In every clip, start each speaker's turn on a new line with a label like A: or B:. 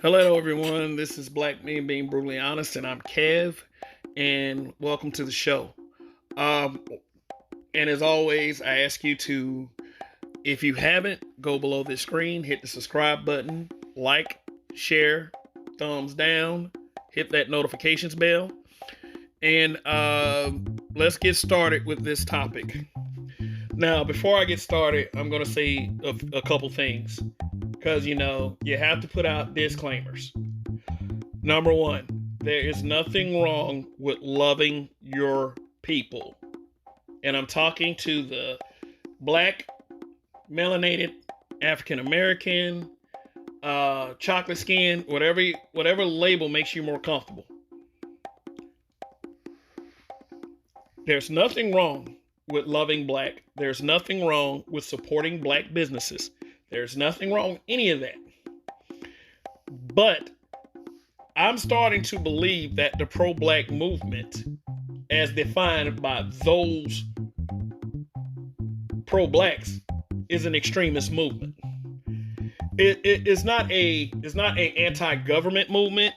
A: Hello, everyone. This is Black Men Being Brutally Honest, and I'm Kev, and welcome to the show. Um, and as always, I ask you to, if you haven't, go below this screen, hit the subscribe button, like, share, thumbs down, hit that notifications bell, and let's get started with this topic. Now, before I get started, I'm going to say a couple things because you have to put out disclaimers. Number one, there is nothing wrong with loving your people. And I'm talking to the black, melanated, African American, chocolate skin, whatever label makes you more comfortable. There's nothing wrong with loving black. There's nothing wrong with supporting black businesses. There's nothing wrong with any of that. But I'm starting to believe that the pro-black movement, as defined by those pro-blacks, is an extremist movement. It's not a anti-government movement,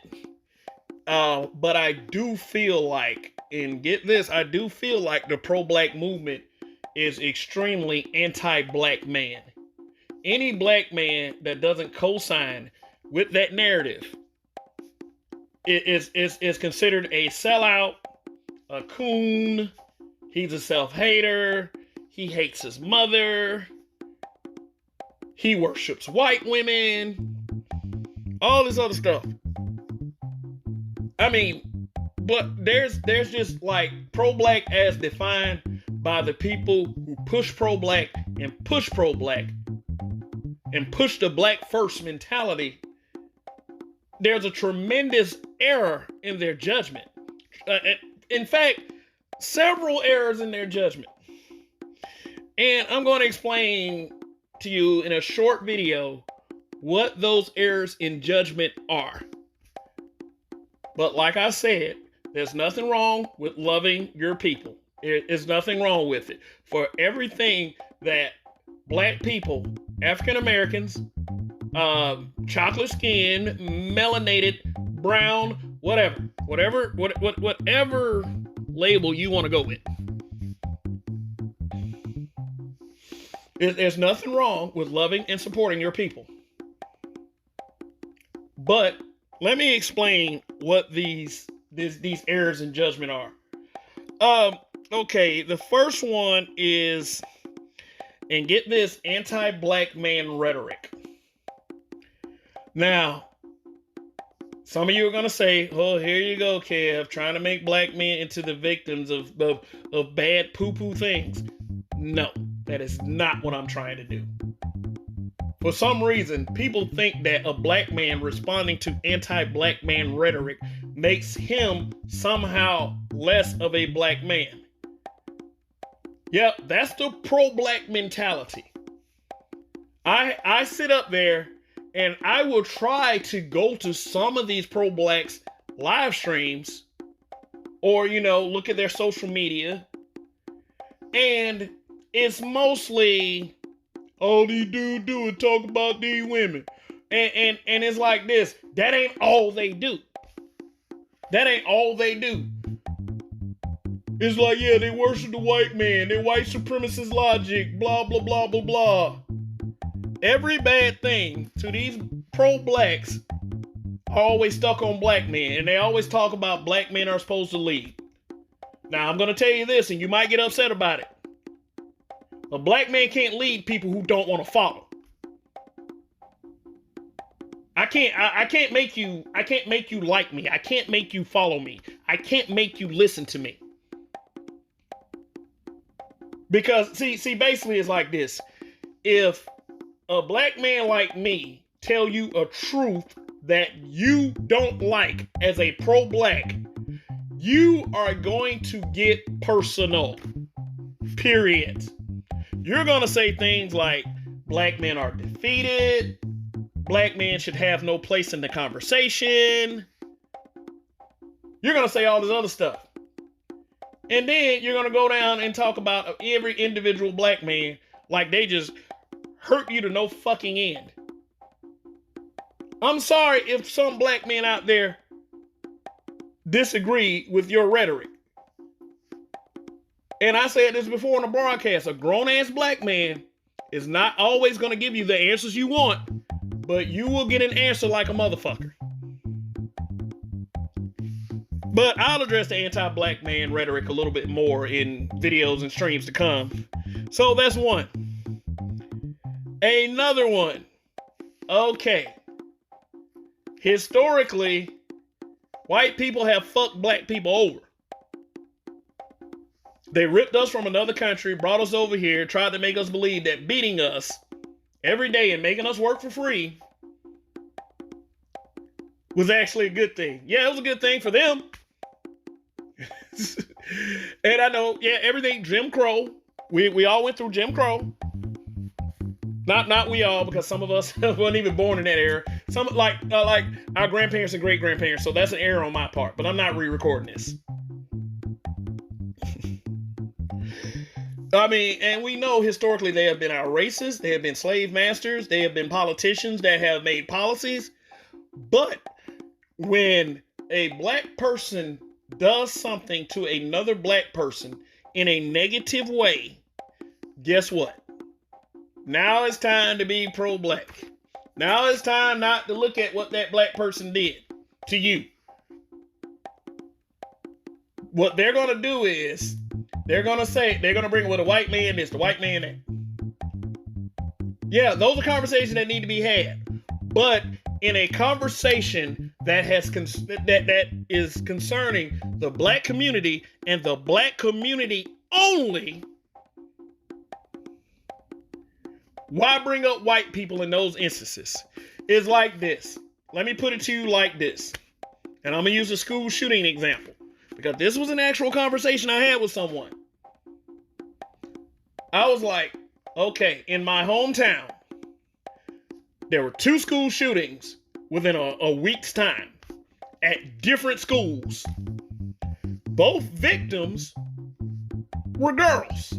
A: but I do feel like, and get this, I do feel like the pro-black movement is extremely anti-black man. Any black man that doesn't co-sign with that narrative is considered a sellout, a coon. He's a self-hater. He hates his mother. He worships white women. All this other stuff. I mean, but there's just like pro-black as defined by the people who push pro-black and push pro-black and push the black first mentality. There's a tremendous error in their judgment. In fact, several errors in their judgment. And I'm going to explain to you in a short video what those errors in judgment are. But like I said, there's nothing wrong with loving your people. There's nothing wrong with it. For everything that black people, African Americans, chocolate skin, melanated, brown, whatever label you want to go with. There's nothing wrong with loving and supporting your people. But let me explain what these errors in judgment are. Okay, the first one is, and get this, anti-black man rhetoric. Now, some of you are going to say, oh, here you go, Kev, trying to make black men into the victims of bad poo-poo things. No, that is not what I'm trying to do. For some reason, people think that a black man responding to anti-black man rhetoric makes him somehow less of a black man. Yep, that's the pro-black mentality. I sit up there and I will try to go to some of these pro-blacks live streams or, look at their social media. And it's mostly all these dudes do is talk about these women. And it's like this. That ain't all they do. That ain't all they do. It's like, yeah, they worship the white man. They're white supremacist logic. Blah, blah, blah, blah, blah. Every bad thing to these pro-blacks are always stuck on black men. And they always talk about black men are supposed to lead. Now, I'm going to tell you this, and you might get upset about it. A black man can't lead people who don't want to follow. I can't make you like me. I can't make you follow me. I can't make you listen to me. Because see, basically it's like this. If a black man like me tell you a truth that you don't like as a pro-black, you are going to get personal. Period. You're going to say things like black men are defeated, black men should have no place in the conversation. You're going to say all this other stuff. And then you're going to go down and talk about every individual black man like they just hurt you to no fucking end. I'm sorry if some black men out there disagree with your rhetoric. And I said this before on the broadcast, a grown-ass black man is not always going to give you the answers you want, but you will get an answer like a motherfucker. But I'll address the anti-black man rhetoric a little bit more in videos and streams to come. So that's one. Another one. Okay. Historically, white people have fucked black people over. They ripped us from another country, brought us over here, tried to make us believe that beating us every day and making us work for free was actually a good thing. Yeah, it was a good thing for them. And I know, yeah, everything Jim Crow. We all went through Jim Crow. Not we all, because some of us weren't even born in that era. Some like our grandparents and great grandparents. So that's an error on my part. But I'm not re-recording this. I mean, and we know historically they have been our racists, they have been slave masters, they have been politicians that have made policies. But when a black person does something to another black person in a negative way, guess what? Now it's time to be pro-black. Now it's time not to look at what that black person did to you. What they're going to do is they're going to bring what a white man is, the white man that. Yeah, those are conversations that need to be had. But in a conversation that is concerning the black community and the black community only, why bring up white people in those instances? It's like this. Let me put it to you like this. And I'm going to use a school shooting example, because this was an actual conversation I had with someone. I was like, okay, in my hometown, there were 2 school shootings within a week's time at different schools. Both victims were girls.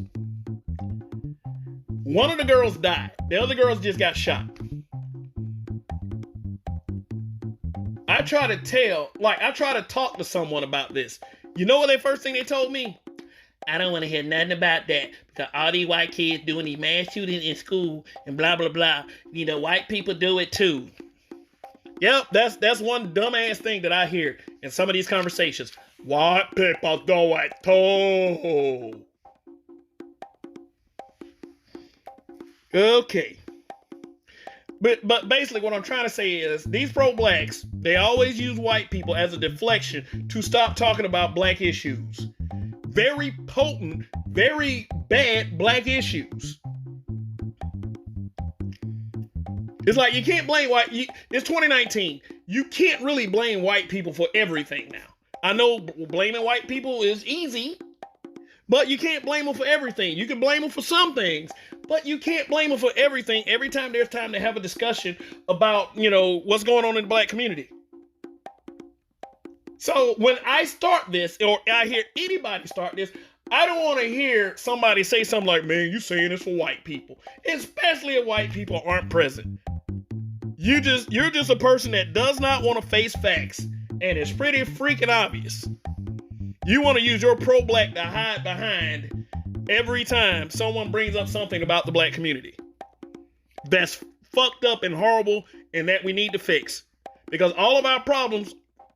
A: One of the girls died. The other girls just got shot. I try to talk to someone about this. You know what the first thing they told me? I don't want to hear nothing about that, because all these white kids doing these mass shootings in school and blah, blah, blah. You know, white people do it too. Yep, that's one dumbass thing that I hear in some of these conversations. White people do it too. Okay. But basically what I'm trying to say is these pro-blacks, they always use white people as a deflection to stop talking about black issues. Very potent, very bad black issues. It's like you can't blame it's 2019. You can't really blame white people for everything now. I know blaming white people is easy, but you can't blame them for everything. You can blame them for some things, but you can't blame them for everything every time there's time to have a discussion about, what's going on in the black community. So when I start this, or I hear anybody start this, I don't want to hear somebody say something like, man, you saying this for white people, especially if white people aren't present. You're just a person that does not want to face facts, and it's pretty freaking obvious. You want to use your pro-black to hide behind every time someone brings up something about the black community. That's fucked up and horrible, and that we need to fix. Because all of our problems,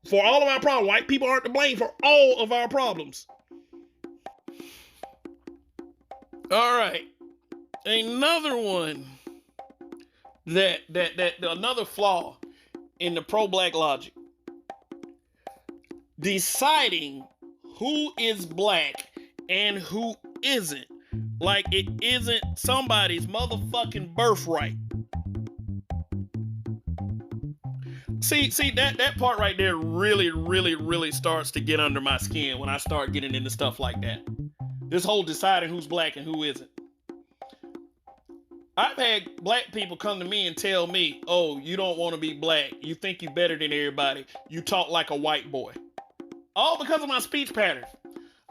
A: white people aren't to blame for all of our problems. All right. Another one that another flaw in the pro-black logic. Deciding who is black and who isn't, like it isn't somebody's motherfucking birthright. See that part right there really, really, really starts to get under my skin when I start getting into stuff like that. This whole deciding who's black and who isn't. I've had black people come to me and tell me, oh, you don't want to be black. You think you're better than everybody. You talk like a white boy. All because of my speech patterns.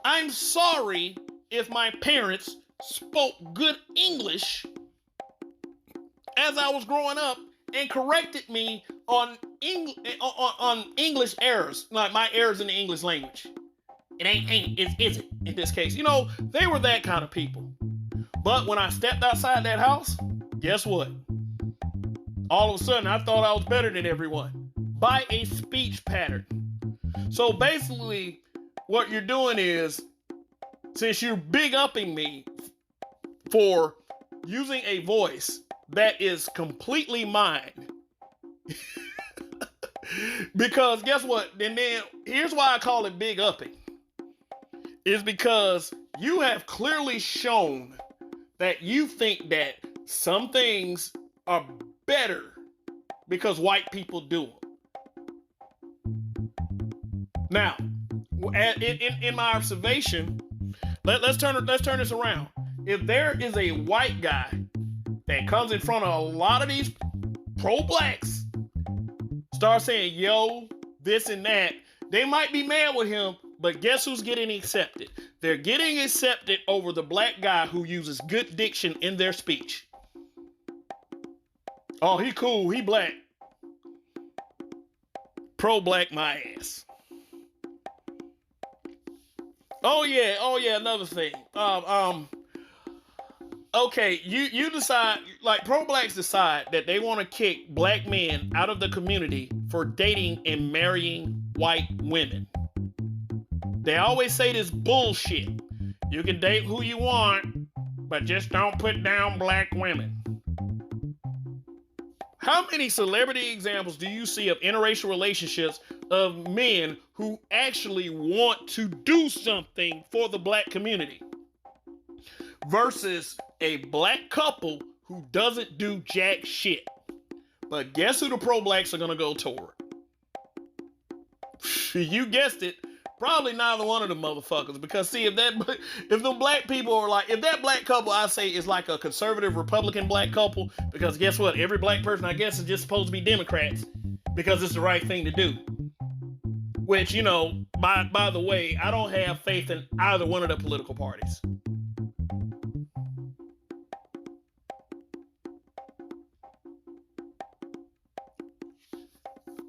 A: I'm sorry if my parents spoke good English as I was growing up and corrected me on English errors, like my errors in the English language. It ain't, is it in this case? They were that kind of people. But when I stepped outside that house, guess what? All of a sudden, I thought I was better than everyone by a speech pattern. So basically, what you're doing is, since you're big upping me for using a voice that is completely mine, because guess what? And then here's why I call it big upping. Is because you have clearly shown that you think that some things are better because white people do them. Now, in my observation, let's turn this around. If there is a white guy that comes in front of a lot of these pro-blacks, start saying, yo, this and that, they might be mad with him, but guess who's getting accepted? They're getting accepted over the black guy who uses good diction in their speech. Oh, he cool, he black. Pro-black my ass. Oh yeah, another thing. Okay, you decide, like pro-blacks decide that they want to kick black men out of the community for dating and marrying white women. They always say this bullshit. You can date who you want, but just don't put down black women. How many celebrity examples do you see of interracial relationships of men who actually want to do something for the black community versus a black couple who doesn't do jack shit? But guess who the pro-blacks are gonna go toward? You guessed it. Probably neither one of the motherfuckers, because see, if the black people are like, if that black couple I say is like a conservative Republican black couple, because guess what? Every black person I guess is just supposed to be Democrats because it's the right thing to do. Which, by the way, I don't have faith in either one of the political parties.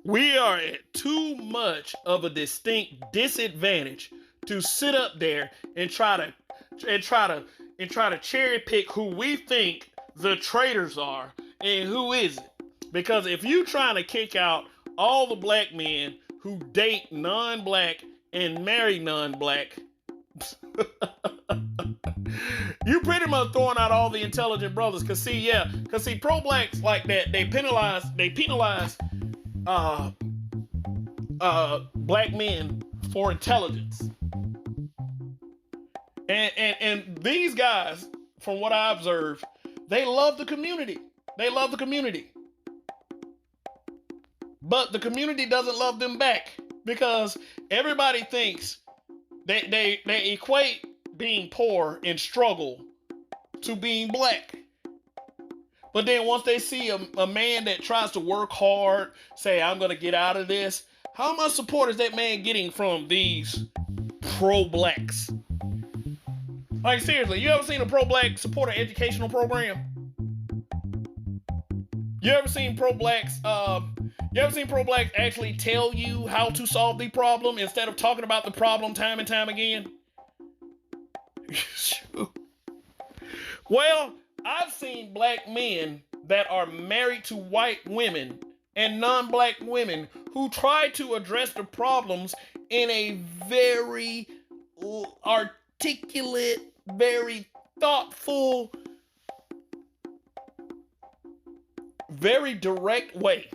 A: We are at too much of a distinct disadvantage to sit up there and try to cherry pick who we think the traitors are and who isn't. Because if you trying to kick out all the black men who date non-black and marry non-black, you pretty much throwing out all the intelligent brothers. Cause see, pro-blacks like that, they penalize black men for intelligence. And these guys, from what I observed, they love the community. They love the community. But the community doesn't love them back because everybody thinks they equate being poor and struggle to being black. But then once they see a man that tries to work hard, say, I'm going to get out of this, how much support is that man getting from these pro-blacks? Like, seriously, you ever seen a pro-black support an educational program? You ever seen pro-blacks actually tell you how to solve the problem instead of talking about the problem time and time again? Well, I've seen black men that are married to white women and non-black women who try to address the problems in a very articulate, very thoughtful, very direct way.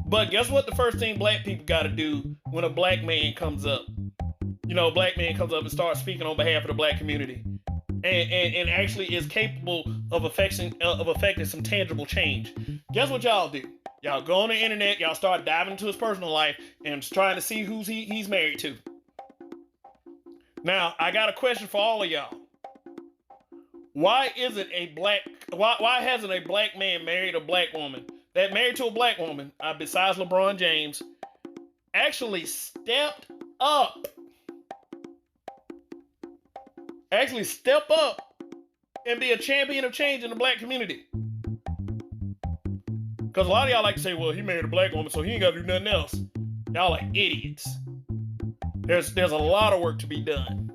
A: But guess what the first thing black people got to do when a black man comes up? A black man comes up and starts speaking on behalf of the black community. And actually is capable of affecting some tangible change. Guess what y'all do? Y'all go on the internet, y'all start diving into his personal life and trying to see who he's married to. Now, I got a question for all of y'all. Why hasn't a black man married a black woman that married to a black woman, besides LeBron James, actually stepped up? Actually step up and be a champion of change in the black community? Because a lot of y'all like to say, well, he married a black woman, so he ain't got to do nothing else. Y'all like idiots. There's a lot of work to be done.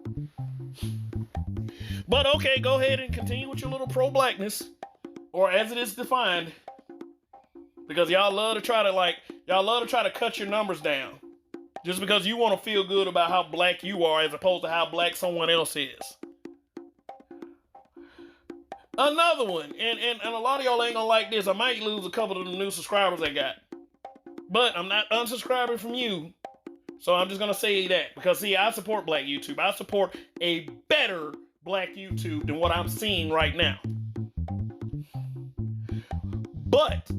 A: But okay, go ahead and continue with your little pro-blackness, or as it is defined, because y'all love to try to cut your numbers down just because you want to feel good about how black you are as opposed to how black someone else is. Another one, and a lot of y'all ain't gonna like this. I might lose a couple of the new subscribers I got, but I'm not unsubscribing from you, so I'm just gonna say that because see, I support black YouTube. I support a better black YouTube than what I'm seeing right now. But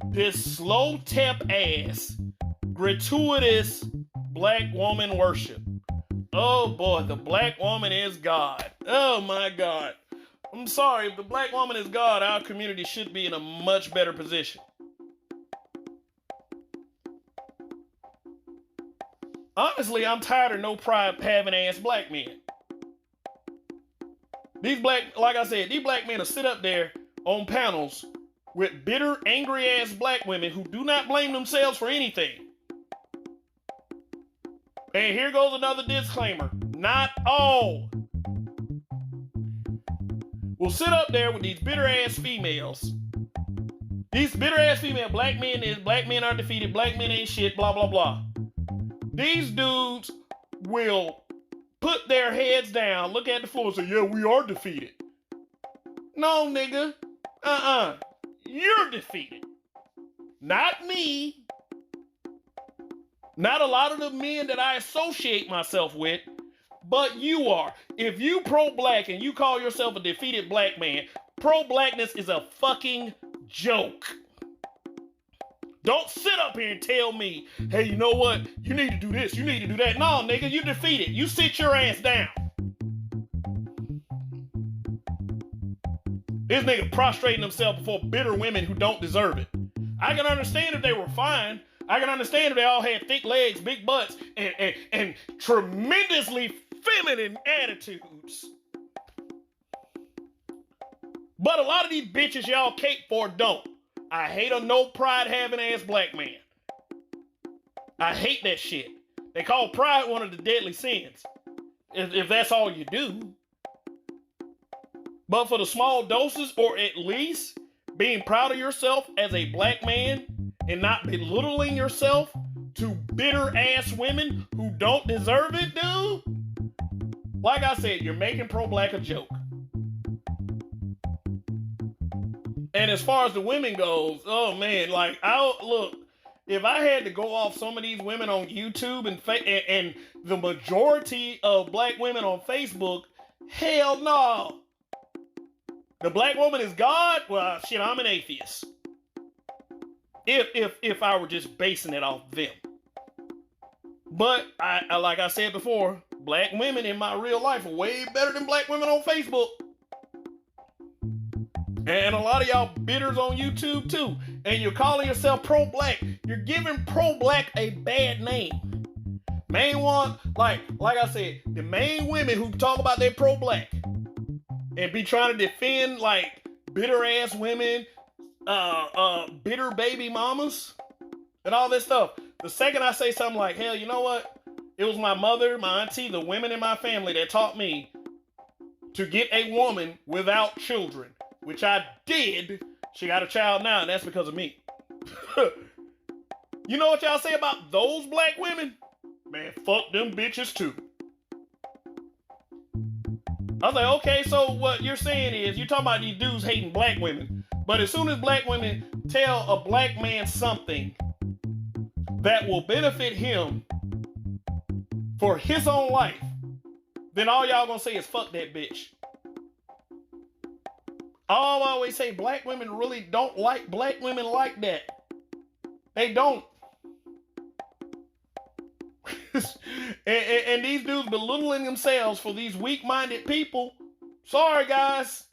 A: this slow tap ass, gratuitous black woman worship. Oh boy, the black woman is God. Oh my God. I'm sorry, if the black woman is God, our community should be in a much better position. Honestly, I'm tired of no pride having ass black men. Like I said, these black men will sit up there on panels with bitter, angry ass black women who do not blame themselves for anything. And here goes another disclaimer. Not all. Will sit up there with these bitter ass females. These bitter ass female black men are defeated, black men ain't shit, blah, blah, blah. These dudes will put their heads down, look at the floor and say, yeah, we are defeated. No, nigga. You're defeated. Not me. Not a lot of the men that I associate myself with, but you are. If you pro-black and you call yourself a defeated black man, pro-blackness is a fucking joke. Don't sit up here and tell me, hey, you know what? You need to do this, you need to do that. No, nigga, you defeated. You sit your ass down. This nigga prostrating himself before bitter women who don't deserve it. I can understand if they were fine. I can understand if they all had thick legs, big butts, and tremendously feminine attitudes. But a lot of these bitches y'all cape for don't. I hate a no pride having ass black man. I hate that shit. They call pride one of the deadly sins. If that's all you do. But for the small doses, or at least being proud of yourself as a black man and not belittling yourself to bitter ass women who don't deserve it, dude. Like I said, you're making pro-black a joke. And as far as the women goes, oh man, like look, if I had to go off some of these women on YouTube and the majority of black women on Facebook, hell no. The black woman is God? Well, shit, I'm an atheist. If I were just basing it off them. But I like I said before, black women in my real life are way better than black women on Facebook. And a lot of y'all bitters on YouTube too. And you're calling yourself pro-black. You're giving pro-black a bad name. Main one, like I said, the main women who talk about their pro-black and be trying to defend like bitter ass women, bitter baby mamas, and all this stuff. The second I say something like, hell, you know what? It was my mother, my auntie, the women in my family that taught me to get a woman without children. Which I did. She got a child now, and that's because of me. You know what y'all say about those black women? Man, fuck them bitches too. I was like, okay, so what you're saying is, you're talking about these dudes hating black women. But as soon as black women tell a black man something that will benefit him for his own life, then all y'all gonna say is fuck that bitch. I always say black women really don't like black women like that. They don't. and these dudes belittling themselves for these weak-minded people. Sorry, guys.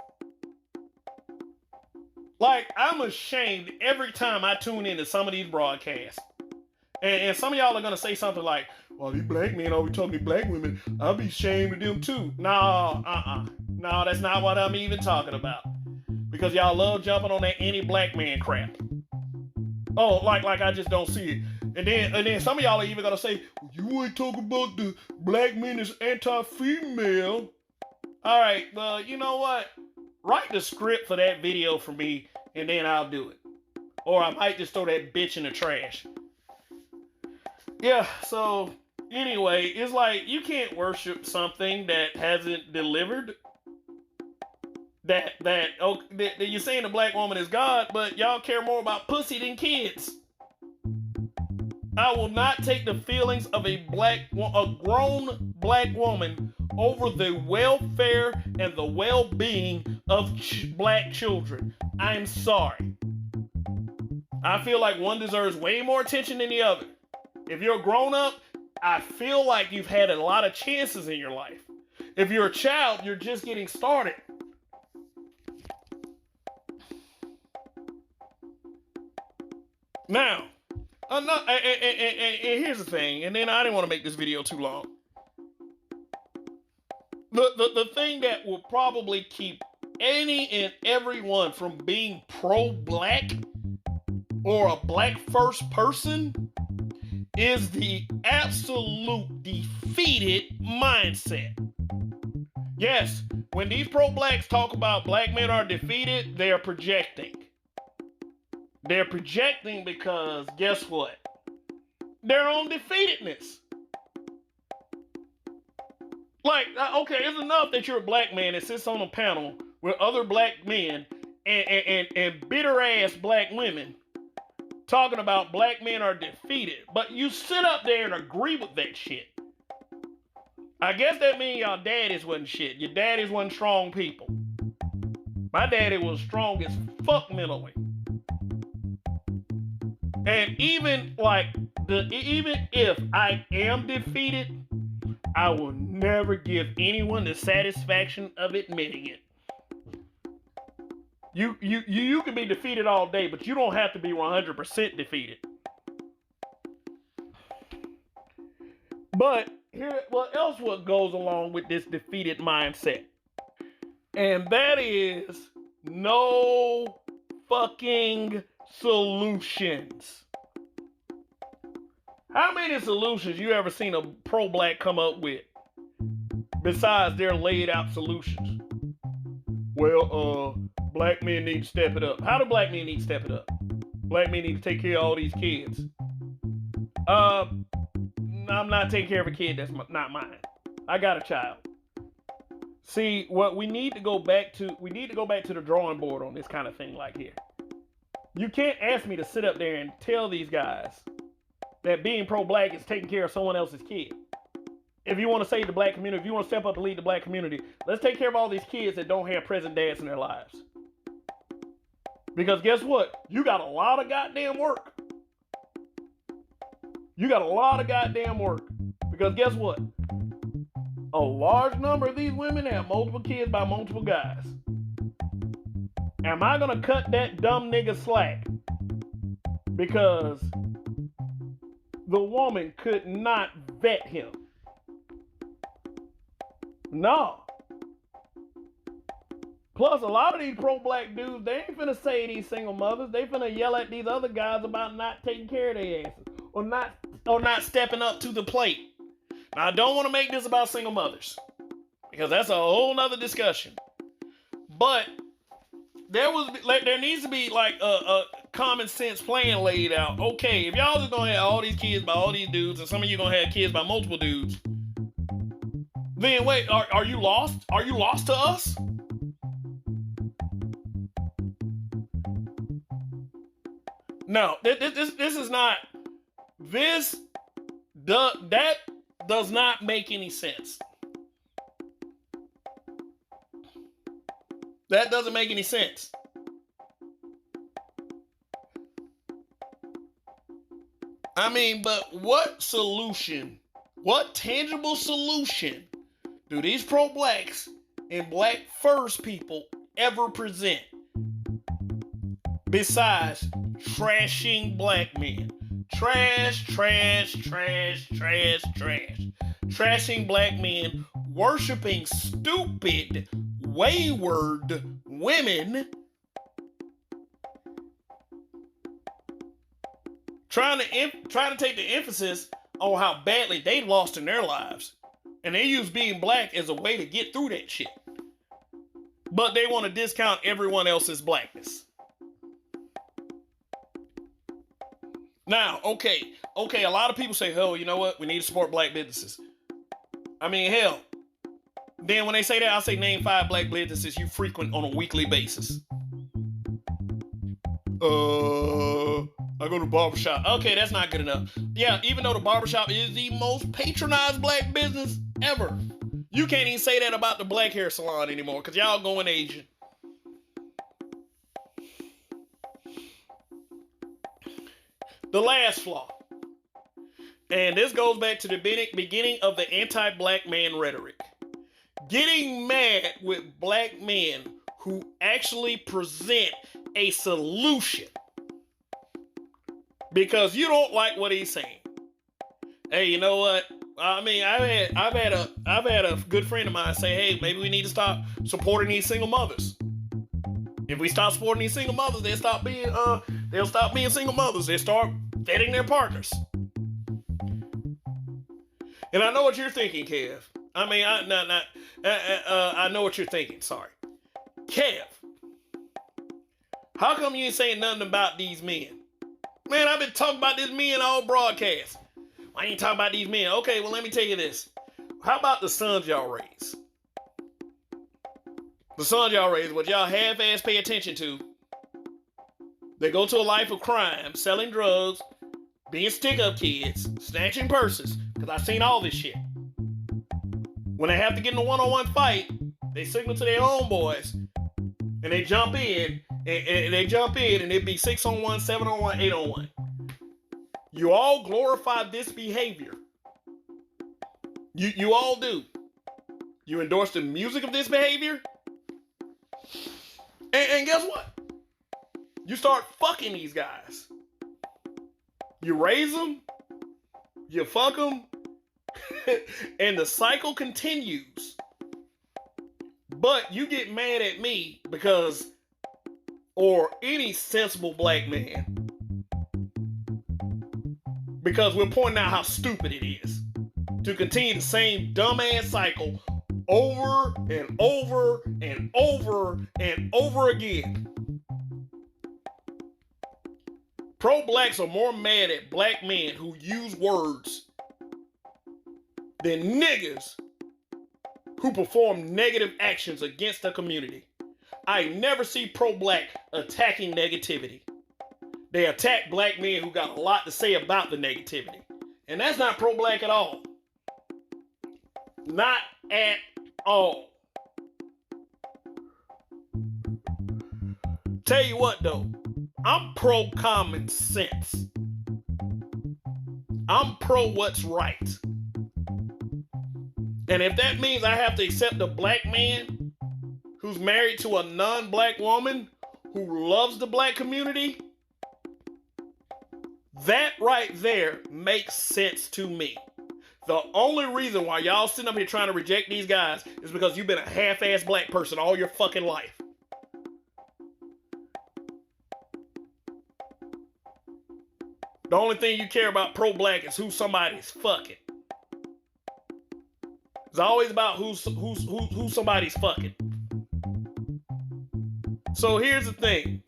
A: Like, I'm ashamed every time I tune into some of these broadcasts. And some of y'all are going to say something like, well, these black men always talking to black women. I'll be ashamed of them too. No, No, that's not what I'm even talking about. Because y'all love jumping on that anti-black man crap. Oh, like I just don't see it. And then some of y'all are even gonna say, you ain't talking about the black men is anti-female. All right, well, you know what? Write the script for that video for me, and then I'll do it. Or I might just throw that bitch in the trash. Yeah, so anyway, it's like you can't worship something that hasn't delivered. That you're saying the black woman is God, but y'all care more about pussy than kids. I will not take the feelings of a grown black woman over the welfare and the well-being of black children. I'm sorry. I feel like one deserves way more attention than the other. If you're a grown up, I feel like you've had a lot of chances in your life. If you're a child, you're just getting started. Now, and here's the thing, and then I didn't want to make this video too long. The thing that will probably keep any and everyone from being pro-black or a black first person is the absolute defeated mindset. Yes, when these pro-blacks talk about black men are defeated, they are projecting. They're projecting because guess what? Their own defeatedness. Like, okay, it's enough that you're a black man that sits on a panel with other black men and bitter ass black women talking about black men are defeated, but you sit up there and agree with that shit. I guess that means y'all daddies wasn't shit. Your daddies wasn't strong people. My daddy was strong as fuck mentally. And even if I am defeated, I will never give anyone the satisfaction of admitting it. You can be defeated all day, but you don't have to be 100% defeated. But what goes along with this defeated mindset? And that is no fucking solutions. How many solutions you ever seen a pro-black come up with besides their laid out solutions? Well, black men need to step it up. How do black men need to step it up? Black men need to take care of all these kids. I'm not taking care of a kid that's not mine. I got a child. See, what we need to go back to the drawing board on this kind of thing like here. You can't ask me to sit up there and tell these guys that being pro-black is taking care of someone else's kid. If you want to save the black community, if you want to step up and lead the black community, let's take care of all these kids that don't have present dads in their lives. Because guess what? You got a lot of goddamn work. You got a lot of goddamn work. Because guess what? A large number of these women have multiple kids by multiple guys. Am I gonna cut that dumb nigga slack because the woman could not vet him? No. Plus, a lot of these pro-black dudes, they ain't finna say these single mothers. They finna yell at these other guys about not taking care of their asses or not stepping up to the plate. Now, I don't want to make this about single mothers because that's a whole nother discussion. But there needs to be like a common sense plan laid out. Okay, if y'all just gonna have all these kids by all these dudes, and some of you gonna have kids by multiple dudes, then wait, are you lost? Are you lost to us? No, this is not. That does not make any sense. That doesn't make any sense. I mean, but what solution, what tangible solution do these pro-blacks and black first people ever present besides trashing black men? Trash, trash, trash, trash, trash. Trashing black men, worshiping stupid, wayward women, trying to take the emphasis on how badly they lost in their lives. And they use being black as a way to get through that shit. But they want to discount everyone else's blackness. Now, okay, a lot of people say, hell, you know what? We need to support black businesses. I mean, hell. Then when they say that, I'll say name 5 black businesses you frequent on a weekly basis. I go to barbershop. Okay, that's not good enough. Yeah, even though the barbershop is the most patronized black business ever, you can't even say that about the black hair salon anymore because y'all going Asian. The last flaw, and this goes back to the beginning of the anti-black man rhetoric. Getting mad with black men who actually present a solution because you don't like what he's saying. Hey, you know what? I mean, I've had a good friend of mine say, hey, maybe we need to stop supporting these single mothers. If we stop supporting these single mothers, they'll stop being single mothers. They start vetting their partners. And I know what you're thinking, Kev. I mean, I know what you're thinking. Sorry, Kev. How come you ain't saying nothing about these men? Man, I've been talking about these men all broadcast. Why ain't talking about these men? Okay, well, let me tell you this. How about the sons y'all raise? The sons y'all raise, what y'all half-ass pay attention to. They go to a life of crime, selling drugs, being stick-up kids, snatching purses, because I've seen all this shit. When they have to get in a one-on-one fight, they signal to their own boys, and they jump in, and it'd be 6-on-1, 7-on-1, 8-on-1. You all glorify this behavior. You all do. You endorse the music of this behavior. And guess what? You start fucking these guys. You raise them. You fuck them. And the cycle continues. But you get mad at me because, or any sensible black man, because we're pointing out how stupid it is to continue the same dumbass cycle over and over and over and over again. Pro-blacks are more mad at black men who use words than niggas who perform negative actions against the community. I never see pro-black attacking negativity. They attack black men who got a lot to say about the negativity. And that's not pro-black at all. Not at all. Tell you what though, I'm pro common sense. I'm pro what's right. And if that means I have to accept a black man who's married to a non-black woman who loves the black community, that right there makes sense to me. The only reason why y'all sitting up here trying to reject these guys is because you've been a half-ass black person all your fucking life. The only thing you care about pro-black is who somebody's fucking. It's always about who somebody's fucking. So here's the thing.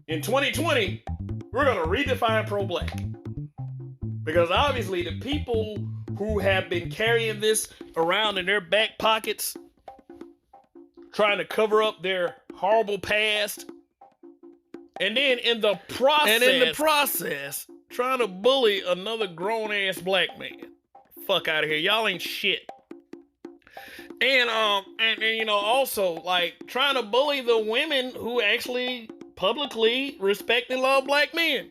A: In 2020, we're going to redefine pro-black. Because obviously the people who have been carrying this around in their back pockets, trying to cover up their horrible past, and then in the process, trying to bully another grown-ass black man. Fuck out of here. Y'all ain't shit. And you know, also, like, trying to bully the women who actually publicly respect and love black men.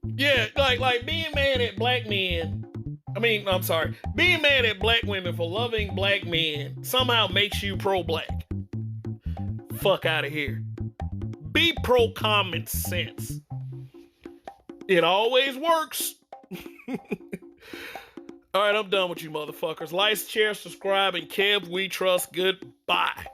A: Yeah, like being mad at black men. Being mad at black women for loving black men somehow makes you pro-black. Fuck out of here. Be pro-common sense. It always works. All right, I'm done with you motherfuckers. Like, share, subscribe, and Kev, we trust. Goodbye.